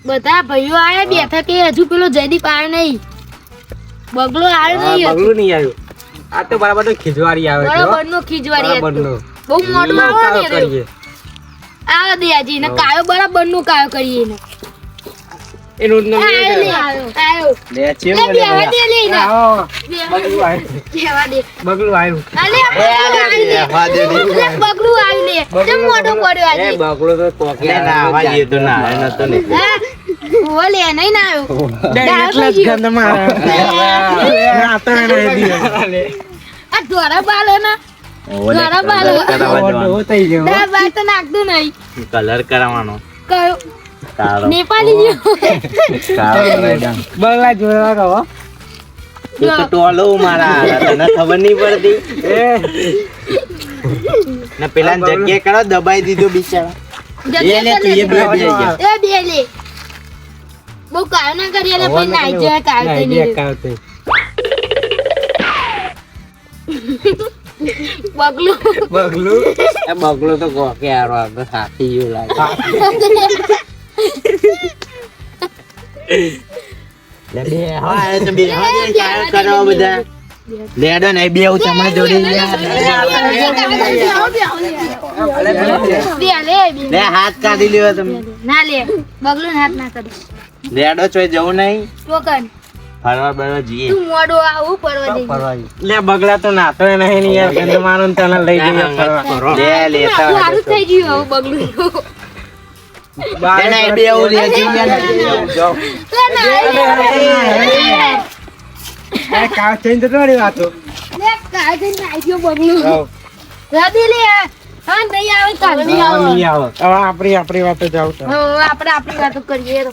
બધા ભાઈઓ આયા બેઠા કે હજુ પેલો જયદીપ આવ્યો નહીં. બગલો આવ્યો નહીં. બગલું નહીં આવ્યું. આ તો બરાબર ખીજવારી આવે છે. બરાબરનો ખીજવારી હતો. બરાબરનો. બહુ મોટો આવે ને રે. કરીએ. આવો દયાજી ને કાયો બરાબરનો કાયો કરીએ ને. એનું નામ આયો. લે છે લે બેવા દે લે ને. આવો. બગલું બગલું આવ્યું. અલે બગલું આવી લે. કેમ મોટો પડ્યો આજે? બગલો તો કોકે ના આવા દે તો ના આવે નતો ને. ઓલે નહીં ના આવ્યો. એટલે જ ગંધ મારે. ના તો એને દે. આ ધોરા બાલો ના. ધોરા બાલો. ઓ થઈ ગયો. દા બાર તો નાખતું નહીં. કલર કરાવવાનો કયો? કાળો નેપાળી જેવો. બગલા જોયા કહો. તું તો ટોલો મારા તને ખબર નહીં પડતી ને પેલા જગ્યા કરો દબાઈ દીધો બિચારા એ લે તું એ બે ગયા એ બે લે. બહુ કાયો ના કરીએ લે પછી નાઈ જાય કાયો તો નહીં. બગલું. એ બગલો તો કોકે આરો આગળ હાથી જેવું લાગે લે બે હા તો બે હા કાયો કરો બધા લેડો ને બે હું તમારે જોડી લે હાથ કાઢી લ્યો તમે ના લે બગલું હાથ ના કરે. લેડો ચોય જવું નહીં ટોકન ફરવા બરવા જઈએ તું મોડો આવું પડવા દે. લે બગલા તો નાતો નહીં ને યાર ગંધ મારો ને તને લઈ જઈએ ફરવા. લે લેતા સારું થઈ ગયું હવે બગલું. એને બે હું લે જઈએ જાઓ એ કાવ ચેન્જ તો રે વાતો. લે કાય જઈને નાઈ ગયો બગલું. રાધી લે હા નહીં આવે કાલ નહીં આવે. નહીં આવે. હવે આપણી વાતો જાવ તો. હવે આપણે આપણી વાતો કરીએ તો.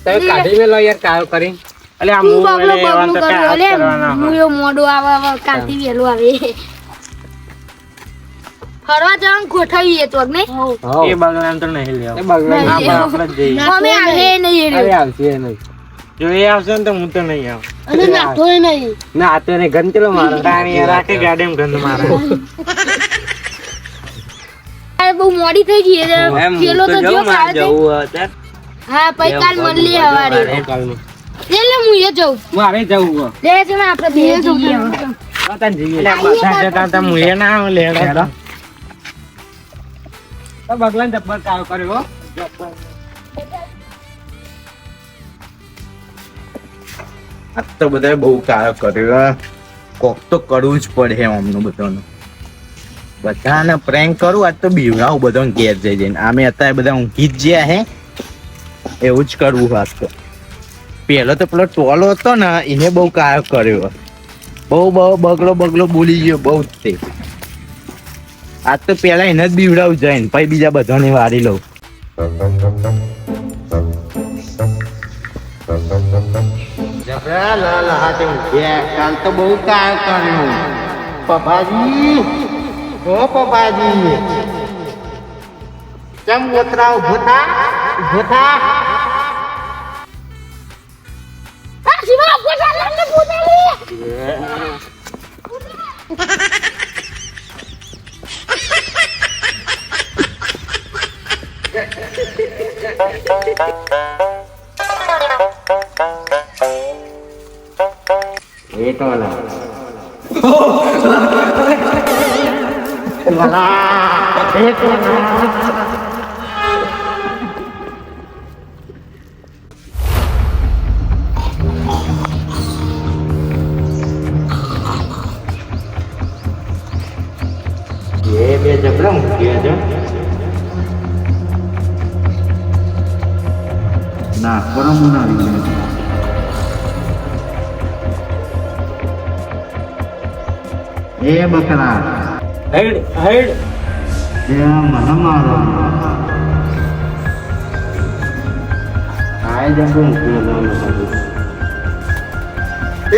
તમે કાઢી મેલો યાર કાયો કરી. અલે આ તું મૂળ બગલો એટલે એવા બગલું તો કર્યો કાયો લે કરવાના હોય. મુયો મોડો આવે કાલથી વહેલું આવે. ફરવા જવાનું ગોઠવીએ તો નહીં. એ બગલાને તો નહીં લેવો. એ બગલાને આપણે જ જઈએ. અમે આવે નહીં અરે આવશે એ નહીં. જો એ આવશે ને તો હું તો નહીં આવું. અને નાખોય નહીં. ના આ તો એને ગંધ ચલો મારો. તાણી રાખે ગાડીમાં ગંધ મારે. બહુ મોડી થઈ ગઈ છે. એમ પેલો તો જો જવું મારે કાલે જવું અત્યારે હા પછી કાલ મળીએ હવારે. કાલનું. લે હું એ જઉં. મારે જવું હો. લે છે ને આપણે બે જઈએ. વતન જઈએ. એટલે બધા જતા હતા હું એ ના આવું લેડો. તો બગલાને જબ્બર કાયો કર્યો હો. આ તો બધાએ બહુ કાયો કર્યો કોક તો કરવું જ પડે અમનું બધાનું બધાને પ્રેન્ક કરું આજ તો બીવડાવું બધાને ઘેર જઈ જઈને આમે અત્યારે બધા ઊંઘી જ જ્યાં હે એવું જ કરવું આજ તો પેલો તો પેલો ટોલો હતો ને એને બહુ કાયો કર્યો બહુ બગલો બોલી ગયો બહુ જ તે આજ તો પેલા એને જ બીવડાવું જાય ને પછી બીજા બધાને વારી લઉં કાલ તો બહુ કાયો કર્યો પપ્પાજી ઓ પપ્પાજી કેમ ઉતરાવ ભૂતા આ શિવા કોટા લંડે પૂછાલી. એ તો ના એ બે જબરા મૂકી છે ના પરમ ના એ બકરા હેડ મને મારો આય જબરું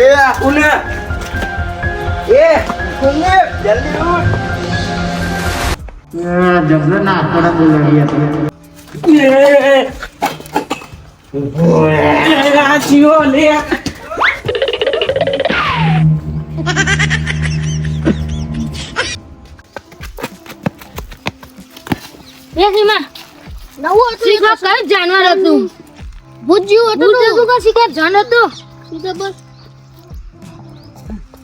એ ઉને એ ઉને જલ્દી ઉઠ જબરો ના આપણા બોલડી રાજીઓ લે એ સીમા નવું હતું શીખા કઈ જાનવર હતું ભૂત જેવું હતું કે શીખા જાન હતું શીખા બસ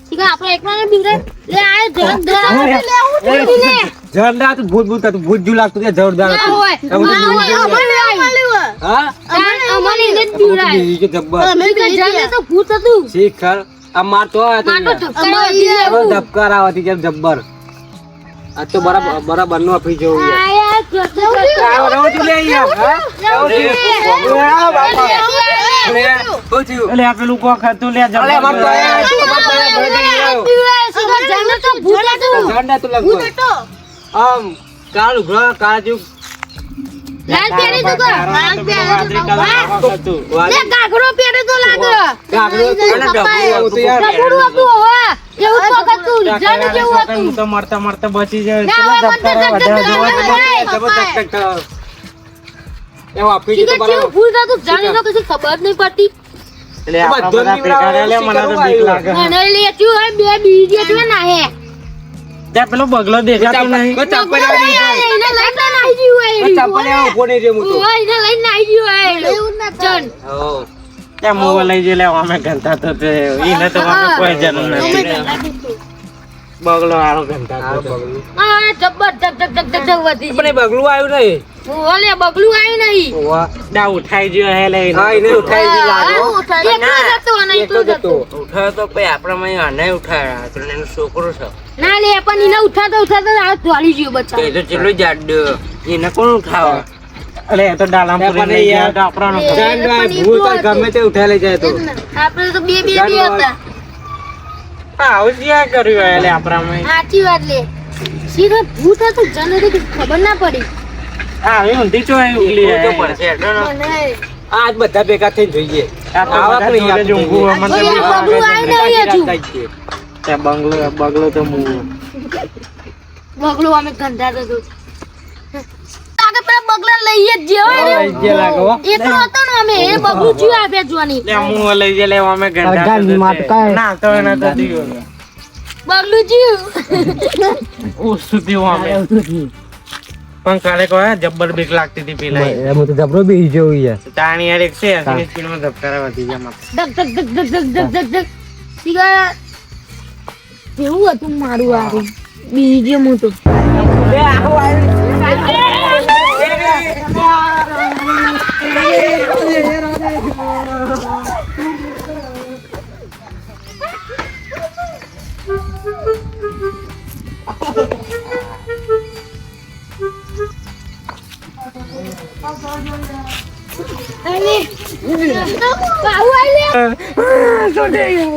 શીખા આપણે એકલાને બીવરે લે આ જાન લે જોરદાર હતું ભૂત ભૂત હતું ભૂત જેવું લાગતું તે જોરદાર હતું હા અમારી ને બીવરાય કે જબ્બર જાન તો ભૂત હતું શીખર આ મારતો ધબકાર આવતી જેમ જબ્બર આ તો બરાબર નો આપી જવું એટલે આ પેલું કોક હતું લે આમ કાળું ગ્રહ કાજુ લાલ પેરી તો લાલ પેરી તો લે ગાઘરો પેરી તો લાગે ગાઘરો તો ડબુડું હતું હવે એવું તો હતું જાન જેવું હતું તો મરતા મરતા બચી જાય ના એવો આપી દીધો બરાબર ભૂલ હતું જાને તો કશી ખબર નહીં પડતી એટલે આ બધા ભેગા લે મને તો બીક લાગે મને લે તું હે બે બીજે તો ના હે ત્યાં પેલો બગલો દેખાતો નહીં એને લઈને નાઈ જીવ એને લઈને નાઈ જીવ ચન ત્યાં મોવા લઈ જે લેવા અમે ઘંટા તો તે ઈને તો અમે કોઈ જન્મ નથી બગલો આરો ઘંટા તો આ જબ્બર જગ જગ જગ જગ વધી પણ એ બગલું આવ્યું નહીં ઓલે બગલું આવ્યું નહીં ઓવા ડા ઉઠાઈ ગયો હે લઈને હા એને ઉઠાઈ દી લાગો એટલું જતો ઉઠાયો તો ભાઈ આપણા માં આને ઉઠાયા તો એનો છોકરો છે ના લે પણ એને ઉઠાતો આ ધોળી ગયો બચ્ચા એ તો ચેલો જાડ એને કોણ ઉઠાવે અરે એ તો ડાલામ પૂરી લઈ ગયા તો આપણાનો ભૂત ગમે તે ઉઠાઈ લઈ જાય તો આપણે તો બે હતા હા હોશિયાર કર્યું એટલે આપણામાં સાચી વાત લે સીધા ભૂત હતું જને તો ખબર ના પડી હા એ ઊંધી ચો ઉગલી તો પડશે આજ બધા ભેગા થઈને જોઈએ આવા કોઈ યાદ ઊંઘું મને બગલું આવી નહીં હજુ તે બગલો તો મુ બગલું અમે ગંધા તો લાગે પેલા બગલા લઈએ જ જે લાગો એકલો હતો ને અમે એ બગલું જીવ આપ્યા જોવાની લે મુ લઈ જે લેવા અમે ગંડા ના તો એના તો દીયો બગલું જીવ ઓ સુધી અમે પણ કાલે કહો જબ્બર બીક લાગતી હતી પેલા એમ તો જબરો બી જેવું યાર તાણી યાર 180 સ્પીડ માં ધબકારા વધી ગયા માથે ધક ધક ધક ધક ધક ધક ધક સીગા કેવું હતું મારું આ બીજે મોટું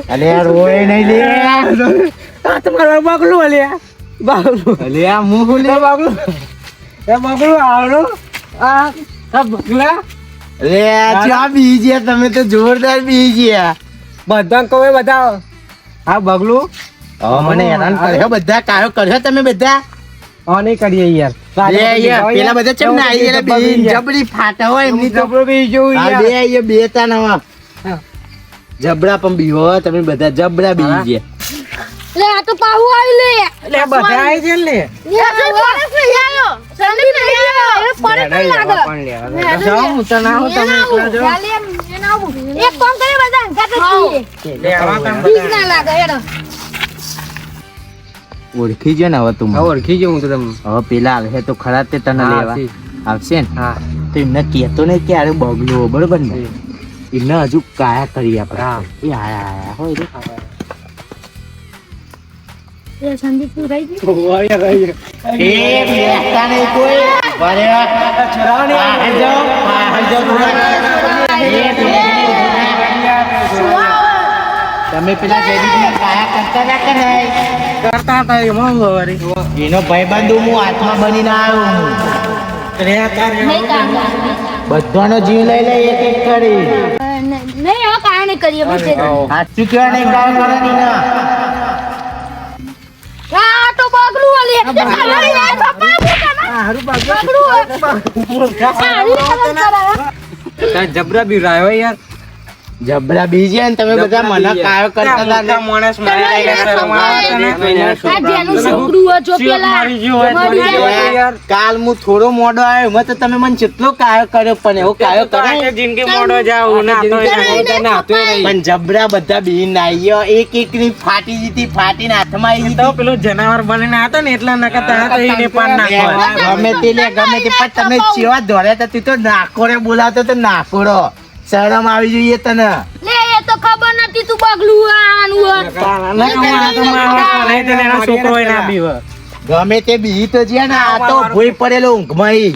અલે યાર ઓય નહીં લે આ તમારો બગલું અલ્યા બગલું અલે આ મું લે બગલું એ બગલું આવડો આ બગલા અલે ચા બીજી તમે તો જોરદાર બીજી બધા કહે બધા હા બગલું હવે મને હેરાન કર્યો બધા કાયો કર્યો તમે બધા હા નહીં કરીએ યાર લે યાર પેલા બધા ચમ ના આવી એટલે બેન જબરી ફાટા હોય એમની તો જબરો બી જોઈ આ બે એ બે તા નવા જબરા પણ બીવો તમે બધા જબરા બીજી લે આ તો પાહુ આવી લે એટલે બધા આવી છે ને જાઓ હું તો ના હું તમે એકલા જાઓ એક કામ કરે બધા લે આવા કામ બીક બધા ના લાગે હેડો ઓળખી જો ને હવે તું હા ઓળખી જઉં તો તમે હવે પેલા આવે તો ખરા તે તને હા, લેવા ઠીક. આવશે ને હા તો એમને કહેતો ને કે આરે બગલો બરોબર ને એમને હજુ કાયા કરી આપણે હા. એ આયા હોય રે એ સંદીપ તું રહી ગઈ એ બેસતા નહીં કોઈ બરે બહાર જાઓ તમે પેલા જરીને કાયા કરતા ના કે નહીં કરતા હતા એમાં વરી એનો ભાઈબંધ હું હાથમાં બનીને આવ્યો રે તાર નહીં કામ બધાનો જીવ લઈ લે એક એક કરી નહીં હવે કાંઈ નહીં કરીએ બસ સાચું કહેવા નહીં કામ કરવાની ના આ તો બગલું વાલી જબરા બી રાયો યાર જબરા બીજી ને તમે બધા મને કાયો કરતા હતા ને. માણસ મારી જાય શરમ આવે છે ને. આ જેનું છોકરું હોય જો ચિયોક પેલા મારી ગયો હોય મરી થોડી જાય. વાર. કાલ હું થોડો મોડો આવ્યો એમાં તો તમે મને કેટલો કાયો કર્યો પણ એવો કાયો તો કરાય. આજે જિંદગી મોડો જાવ ના તો પણ જબરા બધા બી નાઈયો એક એક ની ફાટી જીતી ફાટીને હાથમાં આવી તો જીતી. પેલો જનાવર બનીને આતો ને એટલા નકતા તો એને પાન નાખવા. ગમે તે લે ગમે તે પણ તમે ચેવા દોડ્યા હતા તે તો નાકોડે બોલાવતો તો નાકોડો. શરમ આવી જોઈએ તને. લે એ તો ખબર નથી તું બગલું આવવાનું હોય. ના કમાવા તો માણસ બનાવી દે ને એનો છોકરો હોય ના બી હોય. ગમે તે બી તો છે ને આ તો ભૂઈ પડેલો ઊંઘમાં ઈ.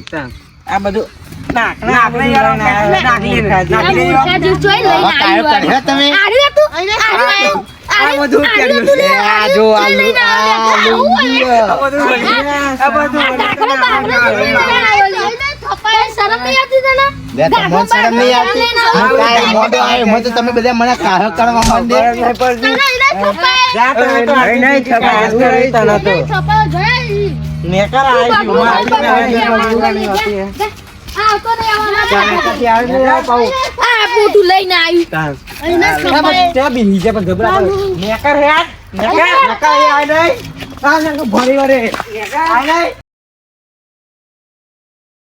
આ બધું નાક ને યાર નાખી આ મૂર્ખા જેવું ચોય લઈને હવે કાયો આવ્યું કર્યો તમે? આર્યું તું? આર્યું? આ બધું આર્યું કર્યું તું લે, આ આર્યું. જો ચોય લઈને આવ્યો. આ લુંગી. આ બધું આ દાખલો બાખલો લઈને આવ્યો લે. થપ્પાએ શરમ નહીં આવતી તને? લે તમને શરમ નહીં આવતી? હું કાંઈ મોઢો આવ્યો મને તો તમે બધા મને કાયો કરવા માંડે. તને એને થપ્પાએ. જા તમે તો નહીં થપાસ કરી તને તો થપ્પાએ જોયા? નેકર આવી ગયું માં આ તો નહીં આવવાના. આ પોતું લઈને આવ્યું. એને થપ્પાએ. નેકર હેડ નેકર નેકર આય નહીં આ ભરી વરે નેકર આય નહીં